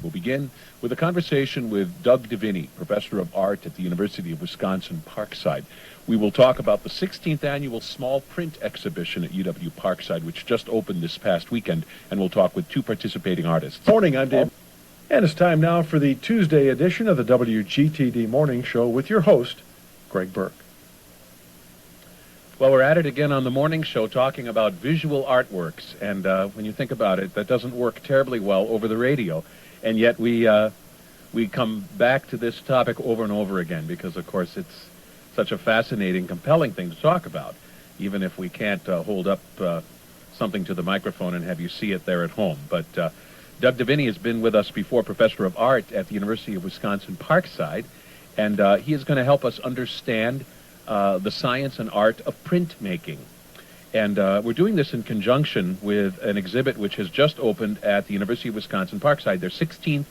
We'll begin with a conversation with Doug DeVinny, professor of art at the University of Wisconsin-Parkside. We will talk about the 16th annual small print exhibition at UW-Parkside, which just opened this past weekend, and we'll talk with two participating artists. Morning, I'm Dave. And it's time now for the Tuesday edition of the WGTD Morning Show with your host, Greg Berg. Well, we're at it again on the morning show talking about visual artworks, and when you think about it, that doesn't work terribly well over the radio, and yet we come back to this topic over and over again because, of course, it's such a fascinating, compelling thing to talk about, even if we can't hold up something to the microphone and have you see it there at home. But Doug DeVinny has been with us before, professor of art at the University of Wisconsin-Parkside, and he is going to help us understand the science and art of printmaking. And we're doing this in conjunction with an exhibit which has just opened at the University of Wisconsin-Parkside, their 16th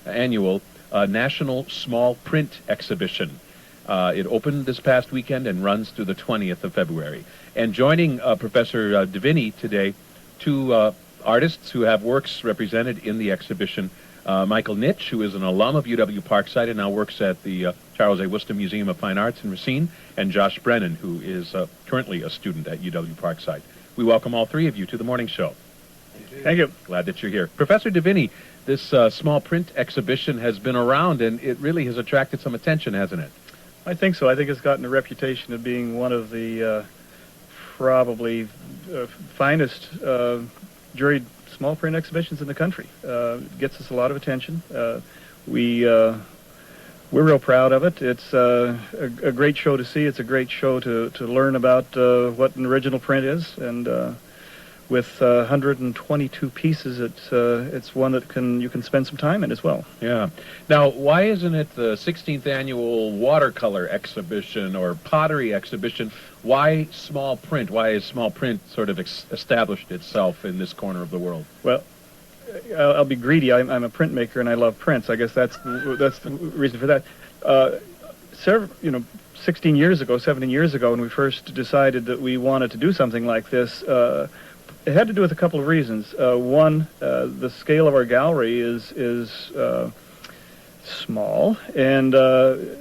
annual National Small Print Exhibition. It opened this past weekend and runs through the 20th of February. And joining Professor DeVinny today, two artists who have works represented in the exhibition. Michael Nitsch, who is an alum of UW-Parkside and now works at the Charles A. Worcester Museum of Fine Arts in Racine, and Josh Brennan, who is currently a student at UW-Parkside. We welcome all three of you to the morning show. Thank you. Glad that you're here. Professor DeVinny, this small print exhibition has been around, and it really has attracted some attention, hasn't it? I think so. I think it's gotten a reputation of being one of the probably finest juried small print exhibitions in the country. It gets us a lot of attention. We're real proud of it. It's a great show to see. It's a great show to learn about what an original print is, and with 122 pieces, it's one that you can spend some time in as well. Yeah. Now, why isn't it the 16th annual watercolor exhibition or pottery exhibition? Why small print? Why has small print sort of established itself in this corner of the world? Well, I'll be greedy. I'm a printmaker and I love prints. I guess that's the reason for that. 16 years ago, 17 years ago, when we first decided that we wanted to do something like this, it had to do with a couple of reasons. One, the scale of our gallery is small, and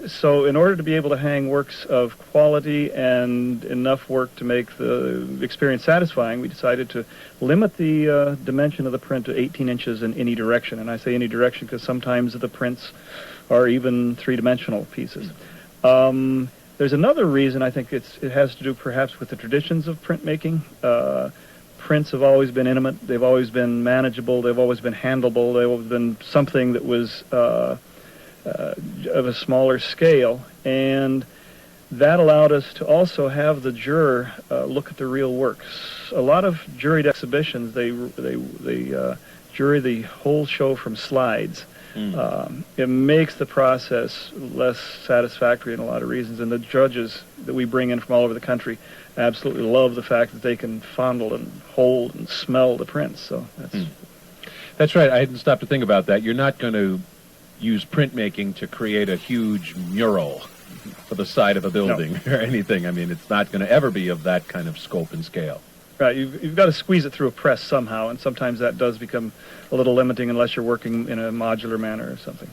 so in order to be able to hang works of quality and enough work to make the experience satisfying, we decided to limit the dimension of the print to 18 inches in any direction. And I say any direction because sometimes the prints are even three-dimensional pieces. There's another reason. I think it has to do perhaps with the traditions of printmaking. Prints have always been intimate. They've always been manageable. They've always been handleable. They've always been something that was of a smaller scale, and that allowed us to also have the juror look at the real works. A lot of juried exhibitions, they jury the whole show from slides. It makes the process less satisfactory in a lot of reasons, and the judges that we bring in from all over the country absolutely love the fact that they can fondle and hold and smell the prints. So that's right. I hadn't stopped to think about that. You're not going to use printmaking to create a huge mural for the side of a building or anything. I mean, it's not going to ever be of that kind of scope and scale. Right, you've got to squeeze it through a press somehow, and sometimes that does become a little limiting unless you're working in a modular manner or something.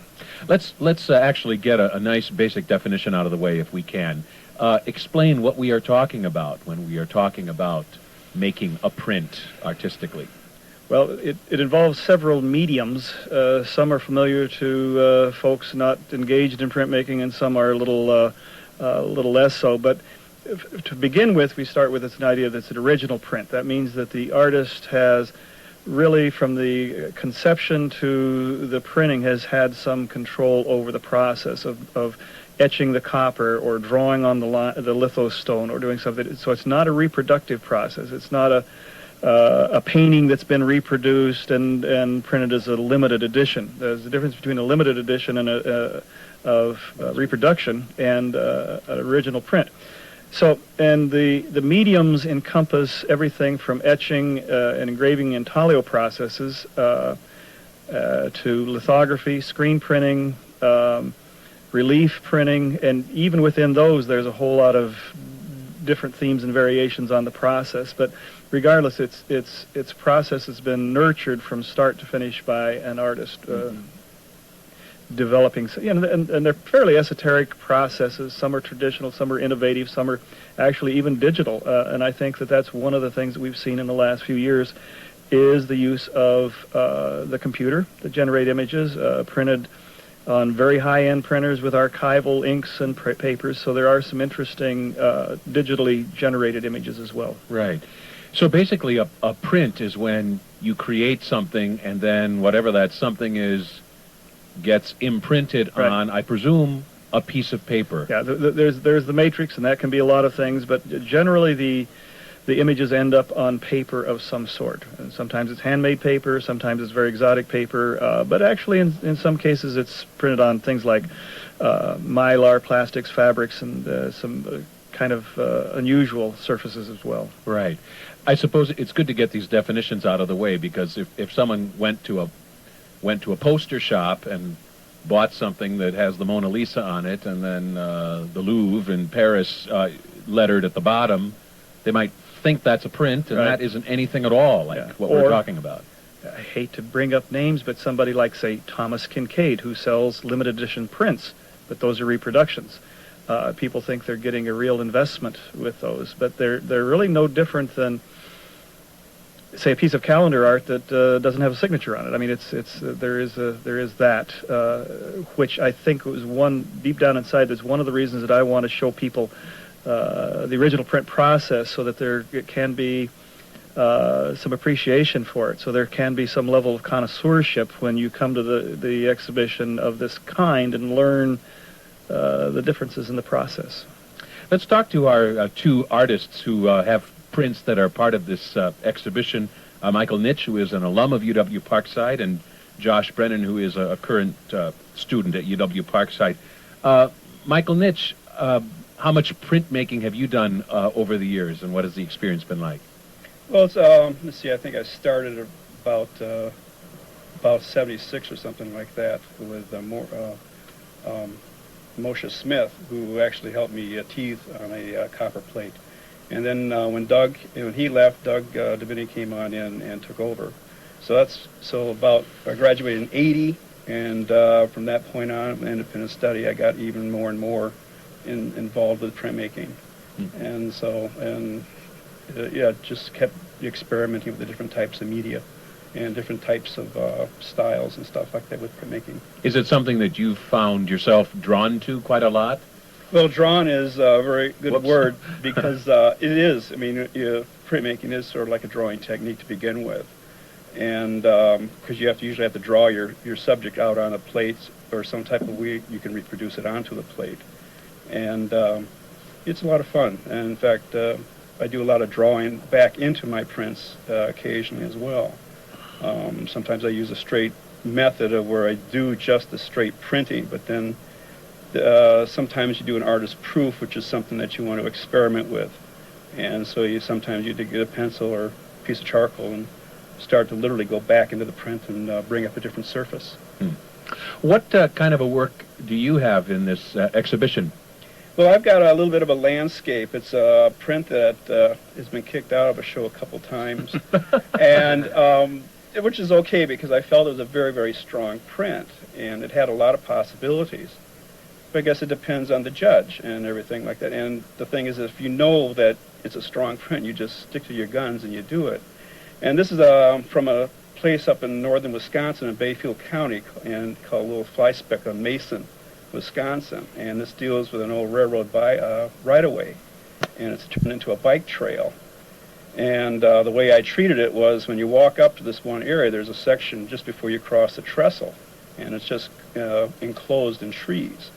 Let's actually get a nice basic definition out of the way if we can. Explain what we are talking about when we are talking about making a print artistically. Well, it involves several mediums. Some are familiar to folks not engaged in printmaking, and some are a little less so. But to begin with, we start with an idea that's an original print. That means that the artist has really, from the conception to the printing, has had some control over the process of etching the copper or drawing on the lithostone or doing something. So it's not a reproductive process. It's not a painting that's been reproduced and printed as a limited edition. There's a difference between a limited edition and of reproduction and an original print. So, and the mediums encompass everything from etching and engraving intaglio processes to lithography, screen printing, relief printing, and even within those there's a whole lot of different themes and variations on the process. But regardless, its process has been nurtured from start to finish by an artist. Developing, and they're fairly esoteric processes. Some are traditional, some are innovative, some are actually even digital. And I think that that's one of the things that we've seen in the last few years is the use of the computer to generate images printed on very high-end printers with archival inks and papers. So there are some interesting digitally generated images as well. Right. So basically a print is when you create something and then whatever that something is gets imprinted on, I presume, a piece of paper. Yeah, there's the matrix, and that can be a lot of things, but generally the images end up on paper of some sort. And sometimes it's handmade paper, sometimes it's very exotic paper, but actually in some cases it's printed on things like mylar, plastics, fabrics, and some kind of unusual surfaces as well. Right. I suppose it's good to get these definitions out of the way, because if someone went to a poster shop and bought something that has the Mona Lisa on it and then the Louvre in Paris lettered at the bottom, they might think that's a print, and that isn't anything at all like what we're talking about. I hate to bring up names, but somebody like, say, Thomas Kincaid, who sells limited edition prints, but those are reproductions. People think they're getting a real investment with those, but they're really no different than, say, a piece of calendar art that doesn't have a signature on it. I mean, there is that, which I think was one deep down inside. That's one of the reasons that I want to show people the original print process, so that there can be some appreciation for it. So there can be some level of connoisseurship when you come to the exhibition of this kind and learn the differences in the process. Let's talk to our two artists who have prints that are part of this exhibition. Michael Nitsch, who is an alum of UW-Parkside, and Josh Brennan, who is a current student at UW-Parkside. Michael Nitsch, how much printmaking have you done over the years, and what has the experience been like? Well, it's, let's see, I think I started about 76 or something like that with Moshe Smith, who actually helped me teeth on a copper plate. And then when he left, Doug DeVinny came on in and took over. I graduated in 80, and from that point on, independent study, I got even more and more involved with printmaking. And just kept experimenting with the different types of media and different types of styles and stuff like that with printmaking. Is it something that you've found yourself drawn to quite a lot? Well, drawn is a very good word, because it is. I mean, printmaking is sort of like a drawing technique to begin with, and because you usually have to draw your subject out on a plate or some type of way you can reproduce it onto the plate, and it's a lot of fun. And in fact, I do a lot of drawing back into my prints occasionally as well. Sometimes I use a straight method of where I do just the straight printing, but then sometimes you do an artist proof, which is something that you want to experiment with. And so sometimes you get a pencil or a piece of charcoal and start to literally go back into the print and bring up a different surface. What kind of a work do you have in this exhibition? Well, I've got a little bit of a landscape. It's a print that has been kicked out of a show a couple times, and which is okay, because I felt it was a very, very strong print, and it had a lot of possibilities. But I guess it depends on the judge and everything like that. And the thing is, if you know that it's a strong print, you just stick to your guns and you do it. And this is from a place up in northern Wisconsin in Bayfield County, and called Little Fly Speck on Mason, Wisconsin. And this deals with an old railroad right-of-way, and it's turned into a bike trail. And the way I treated it was, when you walk up to this one area, there's a section just before you cross the trestle, and it's just enclosed in trees.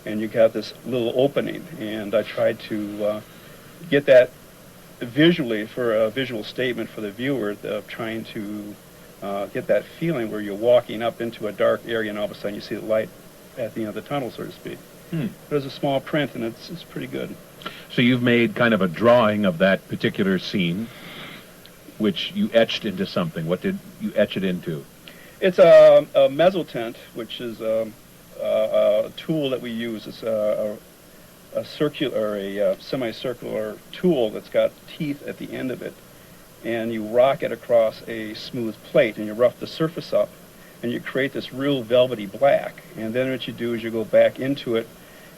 And you got this little opening, and I tried to get that visually for a visual statement for the viewer, trying to get that feeling where you're walking up into a dark area and all of a sudden you see the light at the end of the tunnel, so to speak. But it's a small print, and it's pretty good. So you've made kind of a drawing of that particular scene, which you etched into something. What did you etch it into? It's a mezzotint, which is a tool that we use. It's a semicircular tool that's got teeth at the end of it, and you rock it across a smooth plate, and you rough the surface up, and you create this real velvety black. And then what you do is you go back into it,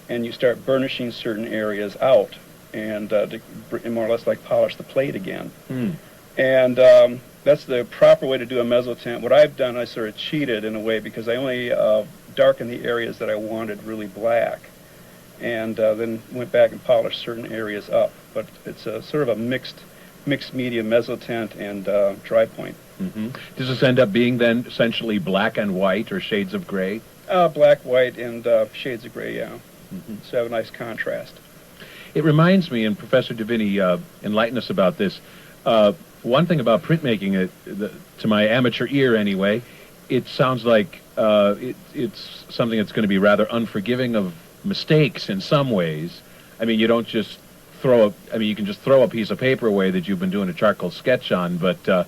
and you start burnishing certain areas out, and to more or less like polish the plate again. And that's the proper way to do a mezzotint. What I've done, I sort of cheated in a way, because I only darkened the areas that I wanted really black, and then went back and polished certain areas up. But it's a sort of a mixed media mezzotint and dry point. Does this end up being then essentially black and white, or shades of gray? Black, white, and shades of gray, yeah. So have a nice contrast. It reminds me, and Professor DeVinny enlighten us about this, one thing about printmaking, to my amateur ear anyway, it sounds like it's something that's going to be rather unforgiving of mistakes in some ways. I mean, you don't just you can just throw a piece of paper away that you've been doing a charcoal sketch on, but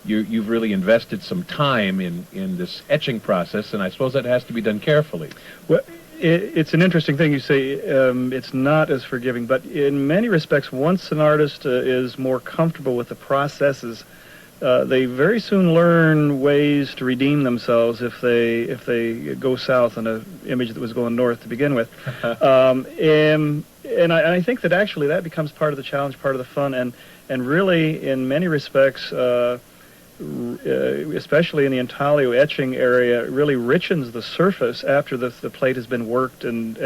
you've really invested some time in this etching process, and I suppose that has to be done carefully. Well, it's an interesting thing you say. It's not as forgiving, but in many respects, once an artist is more comfortable with the processes, they very soon learn ways to redeem themselves if they go south on an image that was going north to begin with. And I think that actually that becomes part of the challenge, part of the fun, and really in many respects, especially in the intaglio etching area, it really richens the surface after the plate has been worked and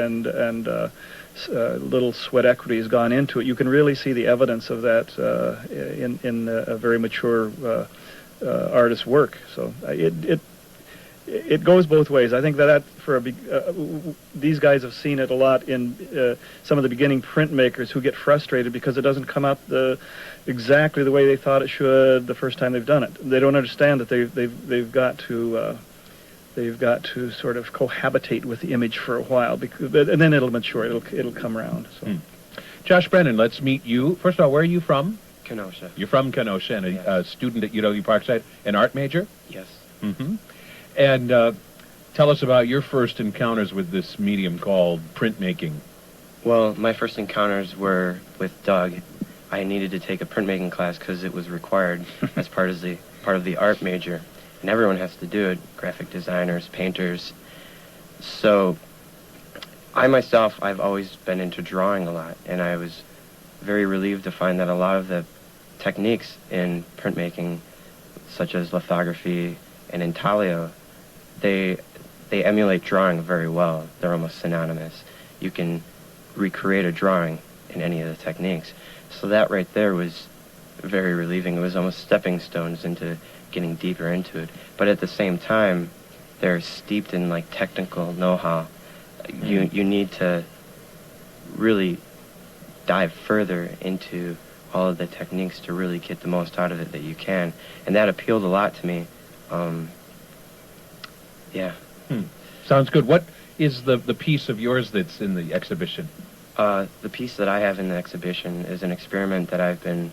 little sweat equity has gone into it. You can really see the evidence of that in a very mature artist's work. So it goes both ways. I think that for these guys have seen it a lot in some of the beginning printmakers who get frustrated because it doesn't come out exactly the way they thought it should the first time they've done it. They don't understand that they've got to sort of cohabitate with the image for a while, and then it'll mature. It'll come around. So. Josh Brennan, let's meet you. First of all, where are you from? Kenosha. You're from Kenosha, and Yes. a student at UW-Parkside, an art major? Yes. And tell us about your first encounters with this medium called printmaking. Well, my first encounters were with Doug. I needed to take a printmaking class because it was required as part of the art major, and everyone has to do it, graphic designers, painters. So I myself, I've always been into drawing a lot, and I was very relieved to find that a lot of the techniques in printmaking, such as lithography and intaglio, they emulate drawing very well. They're almost synonymous. You can recreate a drawing in any of the techniques. So that right there was very relieving. It was almost stepping stones into getting deeper into it. But at the same time, they're steeped in like technical know-how. You need to really dive further into all of the techniques to really get the most out of it that you can. And that appealed a lot to me. Yeah. Sounds good. What is the piece of yours that's in the exhibition? The piece that I have in the exhibition is an experiment that I've been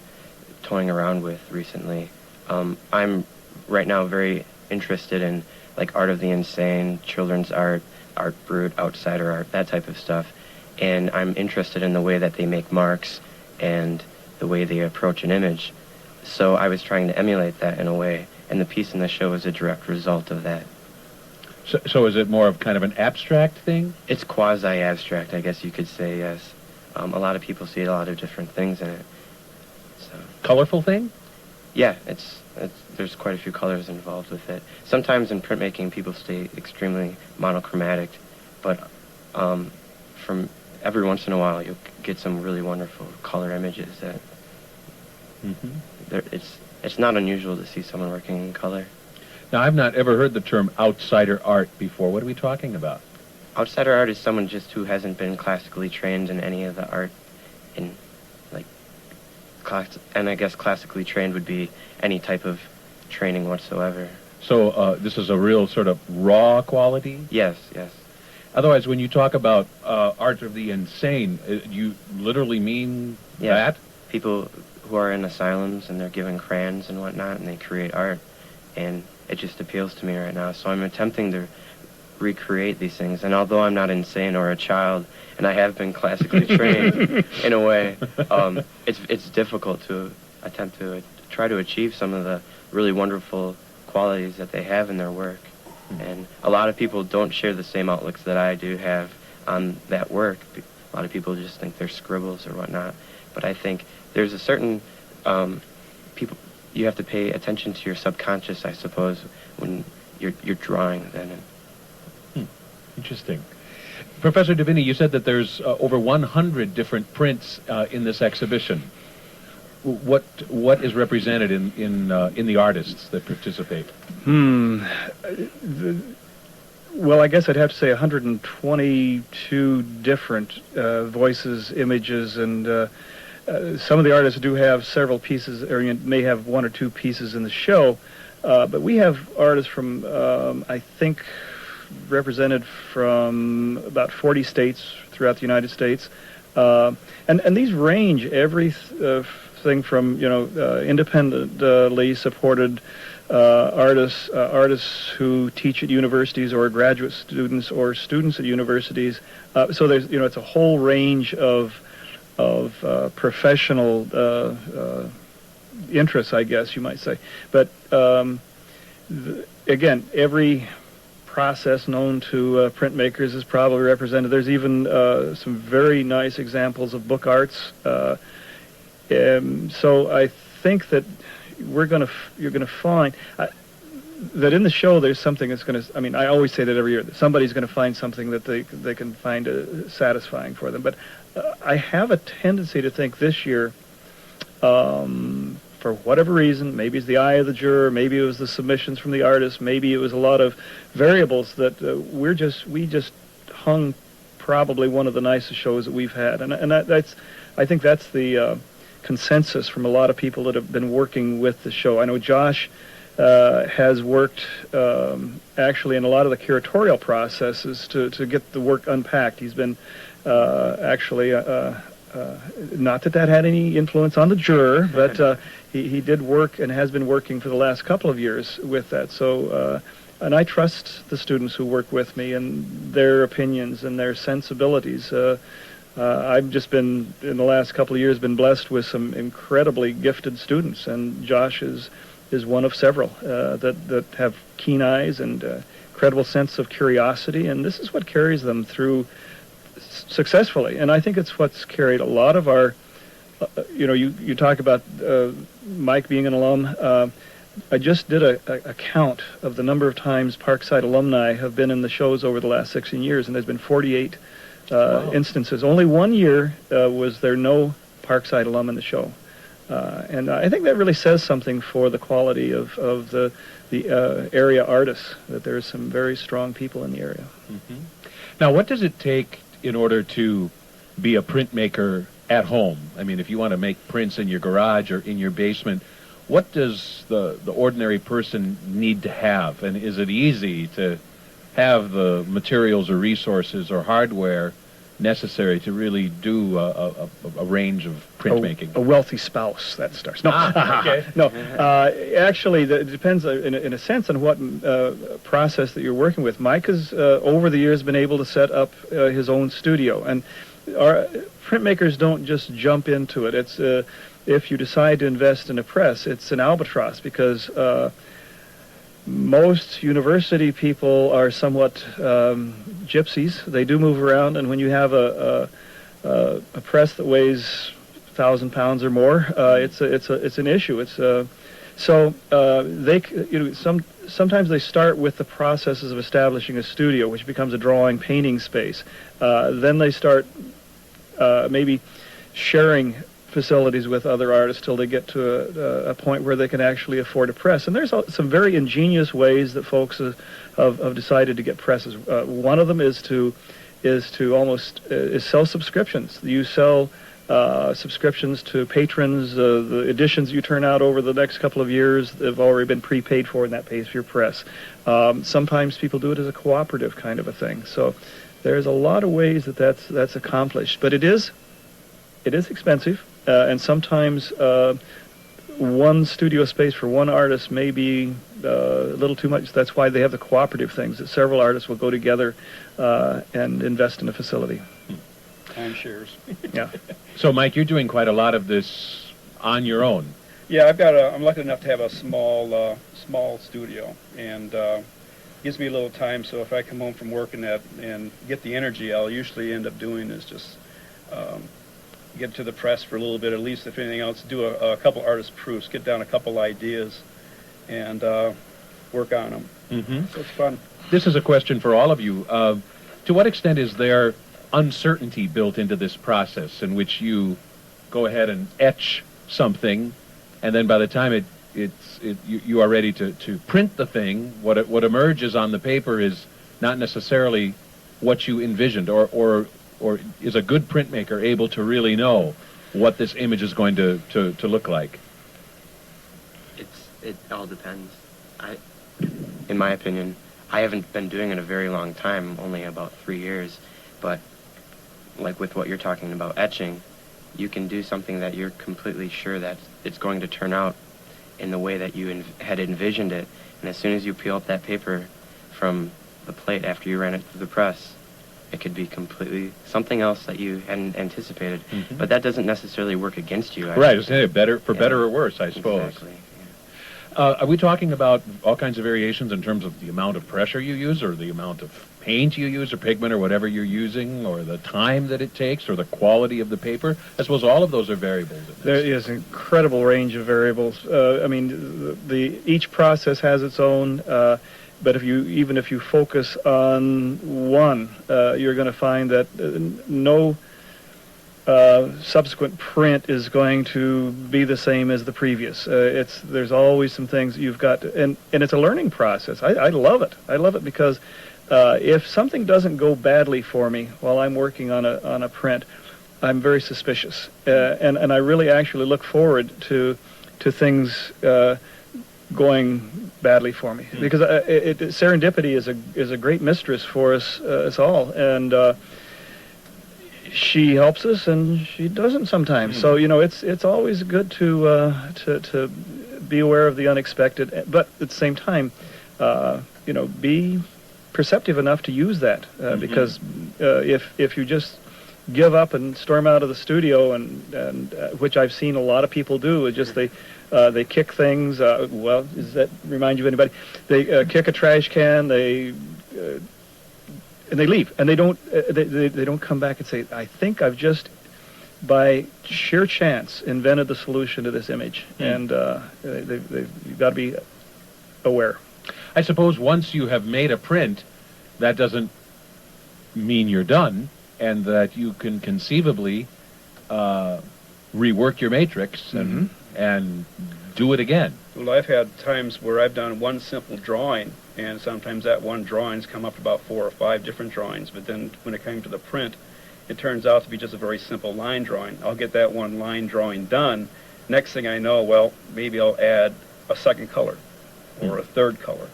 toying around with recently. I'm right now very interested in like art of the insane, children's art, art brut, outsider art, that type of stuff. And I'm interested in the way that they make marks and the way they approach an image. So I was trying to emulate that in a way, and the piece in the show is a direct result of that. So is it more of kind of an abstract thing? It's quasi-abstract, I guess you could say, yes. A lot of people see a lot of different things in it. So Colorful thing? yeah, there's quite a few colors involved with it. Sometimes in printmaking, people stay extremely monochromatic, but from every once in a while, you'll get some really wonderful color images that it's not unusual to see someone working in color. Now, I've not ever heard the term outsider art before. What are we talking about? Outsider art is someone just who hasn't been classically trained in any of the art, and I guess classically trained would be any type of training whatsoever. So this is a real sort of raw quality? Yes. Otherwise, when you talk about art of the insane, you literally mean that? People who are in asylums and they're given crayons and whatnot, and they create art, and it just appeals to me right now. So I'm attempting to recreate these things, and although I'm not insane or a child, and I have been classically trained in a way, it's difficult to attempt to try to achieve some of the really wonderful qualities that they have in their work. And a lot of people don't share the same outlooks that I do have on that work. A lot of people just think they're scribbles or whatnot. But I think there's a certain people, you have to pay attention to your subconscious, I suppose, when you're drawing then. Interesting. Professor DeVinny, you said that there's over 100 different prints in this exhibition. What is represented in the artists that participate? Well, I guess I'd have to say 122 different voices, images, and some of the artists do have several pieces, or may have one or two pieces in the show. But we have artists from, I think, represented from about 40 states throughout the United States, and these range everything from independently supported artists who teach at universities or graduate students or students at universities. So there's it's a whole range of professional interests, I guess you might say. But again, every process known to printmakers is probably represented. There's even some very nice examples of book arts. So I think that you're going to find that in the show there's something that's going to. I mean, I always say that every year that somebody's going to find something that they can find satisfying for them. But I have a tendency to think this year, for whatever reason, maybe it's the eye of the juror, maybe it was the submissions from the artists, maybe it was a lot of variables that we just hung probably one of the nicest shows that we've had, and I think that's the consensus from a lot of people that have been working with the show. I know Josh has worked actually in a lot of the curatorial processes to get the work unpacked. He's been actually not that had any influence on the juror, but he did work and has been working for the last couple of years with that. So, and I trust the students who work with me and their opinions and their sensibilities. I've just been, in the last couple of years, been blessed with some incredibly gifted students, and Josh is one of several that have keen eyes and incredible sense of curiosity, and this is what carries them through successfully. And I think it's what's carried a lot of our, you talk about Mike being an alum. I just did a count of the number of times Parkside alumni have been in the shows over the last 16 years, and there's been 48 instances. Only 1 year was there no Parkside alum in the show. And I think that really says something for the quality of the area artists, that there's some very strong people in the area. Mm-hmm. Now, what does it take in order to be a printmaker at home? I mean, if you want to make prints in your garage or in your basement, what does the ordinary person need to have? And is it easy to have the materials or resources or hardware necessary to really do a range of printmaking? A wealthy spouse, that starts. No, okay. No. Actually, it depends in a sense on what process that you're working with. Mike has, over the years, been able to set up his own studio. And our printmakers don't just jump into it. It's if you decide to invest in a press, it's an albatross, because most university people are somewhat gypsies. They do move around, and when you have a press that weighs 1,000 pounds or more, it's an issue. Sometimes they start with the processes of establishing a studio, which becomes a drawing, painting space. Then they start maybe sharing facilities with other artists till they get to a point where they can actually afford a press. And there's some very ingenious ways that folks have decided to get presses. One of them is to sell subscriptions. You sell subscriptions to patrons. The editions you turn out over the next couple of years have already been prepaid for, and that pays for your press. Sometimes people do it as a cooperative kind of a thing. So there's a lot of ways that's accomplished, but it is expensive. And sometimes one studio space for one artist may be a little too much. That's why they have the cooperative things, that several artists will go together and invest in a facility. Timeshares. Yeah. So, Mike, you're doing quite a lot of this on your own. Yeah, I'm lucky enough to have a small studio, and gives me a little time. So if I come home from work and get the energy, I'll usually end up doing is just get to the press for a little bit, at least if anything else, do a couple artist proofs, get down a couple ideas, and work on them. Mm-hmm. So it's fun. This is a question for all of you. To what extent is there uncertainty built into this process in which you go ahead and etch something, and then by the time you are ready to print the thing, what emerges on the paper is not necessarily what you envisioned, or is a good printmaker able to really know what this image is going to look like? It all depends. In my opinion, I haven't been doing it a very long time, only about 3 years, but like with what you're talking about, etching, you can do something that you're completely sure that it's going to turn out in the way that you had envisioned it, and as soon as you peel up that paper from the plate after you ran it through the press, it could be completely something else that you hadn't anticipated. Mm-hmm. But that doesn't necessarily work against you. Right, better or worse, I suppose. Exactly. Yeah. Are we talking about all kinds of variations in terms of the amount of pressure you use, or the amount of paint you use, or pigment, or whatever you're using, or the time that it takes, or the quality of the paper? I suppose all of those are variables in this. There is an incredible range of variables. I mean, each process has its own, but if you focus on one, you're going to find that no subsequent print is going to be the same as the previous. There's always some things you've got to, and it's a learning process. I love it. I love it because if something doesn't go badly for me while I'm working on a print, I'm very suspicious, and I really actually look forward to things going badly for me, because serendipity is a great mistress for us all, and she helps us and she doesn't sometimes. So it's always good to be aware of the unexpected, but at the same time, be perceptive enough to use that, because if you just give up and storm out of the studio, and which I've seen a lot of people do, is just they kick things. Does that remind you of anybody? They kick a trash can. And they leave, and they don't come back and say, I think I've just, by sheer chance, invented the solution to this image. And you've got to be aware. I suppose once you have made a print, that doesn't mean you're done, and that you can conceivably rework your matrix and do it again. Well, I've had times where I've done one simple drawing, and sometimes that one drawing's come up to about 4 or 5 different drawings, but then when it came to the print, it turns out to be just a very simple line drawing. I'll get that one line drawing done. Next thing I know, well, maybe I'll add a second color or a third color.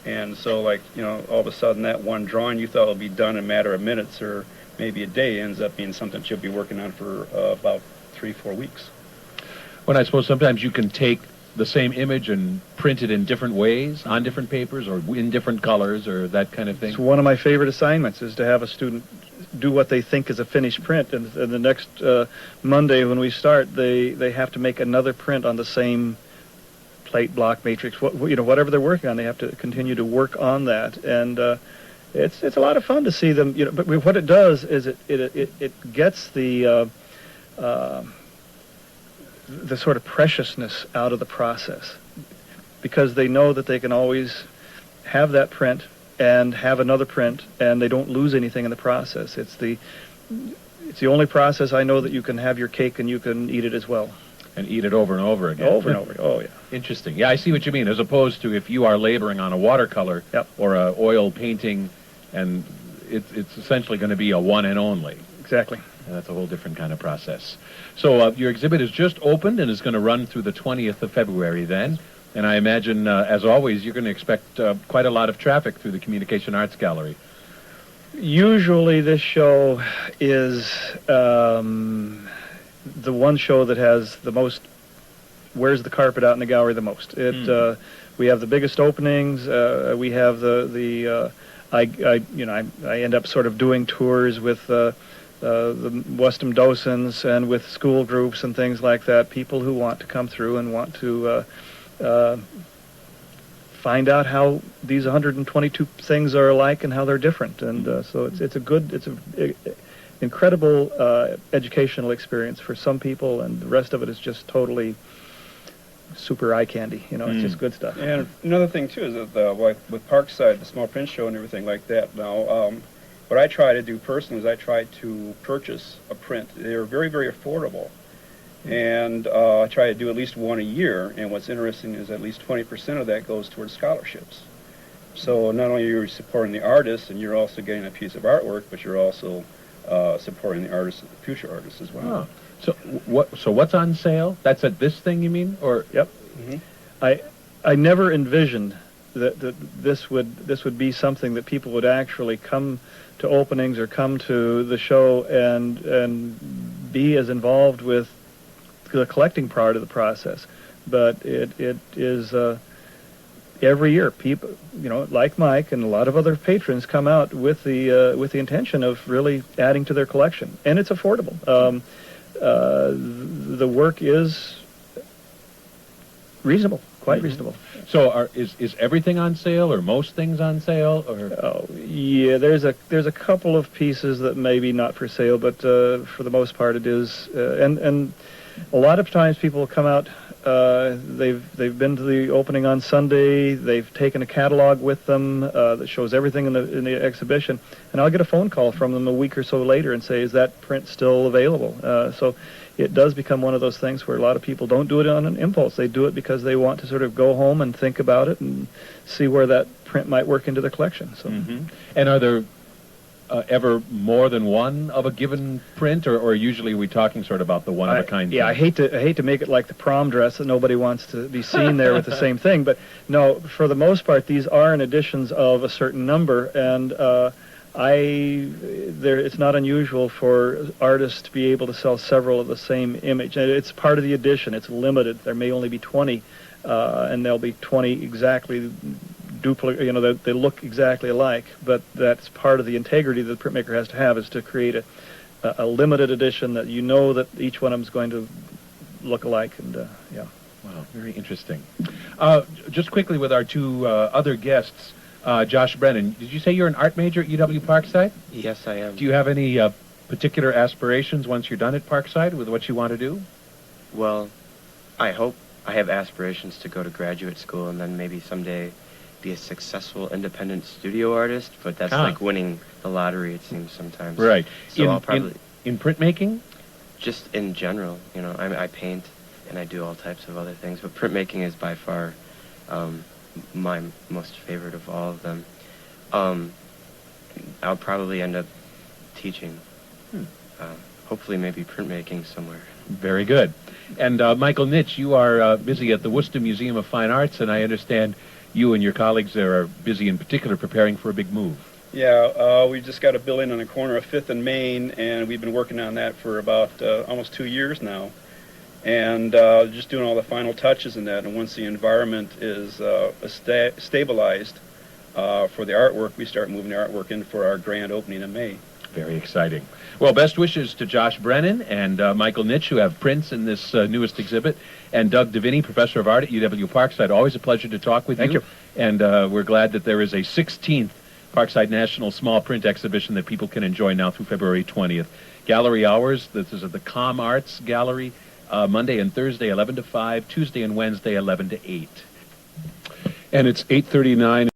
And so, all of a sudden, that one drawing you thought would be done in a matter of minutes or maybe a day ends up being something that you'll be working on for about 3-4 weeks. When I suppose sometimes you can take the same image and print it in different ways, on different papers, or in different colors, or that kind of thing. It's one of my favorite assignments, is to have a student do what they think is a finished print, and the next Monday when we start, they have to make another print on the same plate, block, matrix, whatever they're working on. They have to continue to work on that, and it's a lot of fun to see them. But what it does is it gets the sort of preciousness out of the process, because they know that they can always have that print and have another print, and they don't lose anything in the process. It's the only process I know that you can have your cake and you can eat it as well. And eat it over and over again. Over and over. Oh, yeah. Interesting. Yeah, I see what you mean. As opposed to if you are laboring on a watercolor or a oil painting, and it's essentially going to be a one and only. Exactly. And that's a whole different kind of process. So your exhibit is just opened and is going to run through the 20th of February then. And I imagine, as always, you're going to expect quite a lot of traffic through the Communication Arts Gallery. Usually this show is the one show that has the most, wears the carpet out in the gallery the most. We have the biggest openings. We have I end up sort of doing tours with the Weston docents and with school groups and things like that, people who want to come through and want to find out how these 122 things are alike and how they're different. And so it's an incredible educational experience for some people, and the rest of it is just totally super eye candy. It's just good stuff. And another thing too is that with Parkside, the small print show and everything like that. Now, what I try to do personally is I try to purchase a print. They're very, very affordable, and I try to do at least one a year. And what's interesting is at least 20% of that goes towards scholarships. So not only are you supporting the artist, and you're also getting a piece of artwork, but you're also supporting the artists, future artists as well. Oh. So what's on sale? That's at this thing, you mean? Or Yep. Mm-hmm. I never envisioned that this would be something that people would actually come to openings or come to the show and be as involved with the collecting part of the process. But it is every year people, like Mike and a lot of other patrons, come out with the intention of really adding to their collection, and it's affordable. The work is reasonable, quite reasonable. so is everything on sale, or most things on sale, or? Oh, yeah, there's a couple of pieces that maybe not for sale, but for the most part it is. And a lot of times people come out. They've been to the opening on Sunday. They've taken a catalog with them that shows everything in the exhibition, and I'll get a phone call from them a week or so later and say, "Is that print still available?" So it does become one of those things where a lot of people don't do it on an impulse. They do it because they want to sort of go home and think about it and see where that print might work into their collection. So, And are there ever more than one of a given print, or usually are we talking sort of about the one of a kind? Yeah, I hate to make it like the prom dress that nobody wants to be seen there with the same thing, but no, for the most part, these are in editions of a certain number, and it's not unusual for artists to be able to sell several of the same image. And it's part of the edition. It's limited. There may only be 20, and there'll be 20 exactly duplicate. They look exactly alike. But that's part of the integrity that the printmaker has to have, is to create a limited edition that that each one of them is going to look alike. And yeah. Wow, very interesting. Just quickly with our two other guests. Josh Brennan, did you say you're an art major at UW-Parkside? Yes, I am. Do you have any particular aspirations once you're done at Parkside with what you want to do? Well, I hope I have aspirations to go to graduate school and then maybe someday be a successful independent studio artist, but that's like winning the lottery, it seems sometimes. Right. So I'll probably... In printmaking? Just in general, I paint and I do all types of other things, but printmaking is by far my most favorite of all of them. I'll probably end up teaching. Hopefully maybe printmaking somewhere. Very good. And Michael Nitsch, you are busy at the Worcester Museum of Fine Arts, and I understand you and your colleagues there are busy in particular preparing for a big move. Yeah, we just got a building on the corner of 5th and Main, and we've been working on that for about almost 2 years now. And just doing all the final touches in that, and once the environment is stabilized for the artwork, we start moving the artwork in for our grand opening in May. Very exciting. Well, best wishes to Josh Brennan and Michael Nitsch, who have prints in this newest exhibit, and Doug DeVinny, Professor of Art at UW-Parkside. Always a pleasure to talk with you. Thank you. And we're glad that there is a 16th Parkside National Small Print Exhibition that people can enjoy now through February 20th. Gallery hours, this is at the Com Arts Gallery, Monday and Thursday, 11 to 5, Tuesday and Wednesday, 11 to 8. And it's 8:39.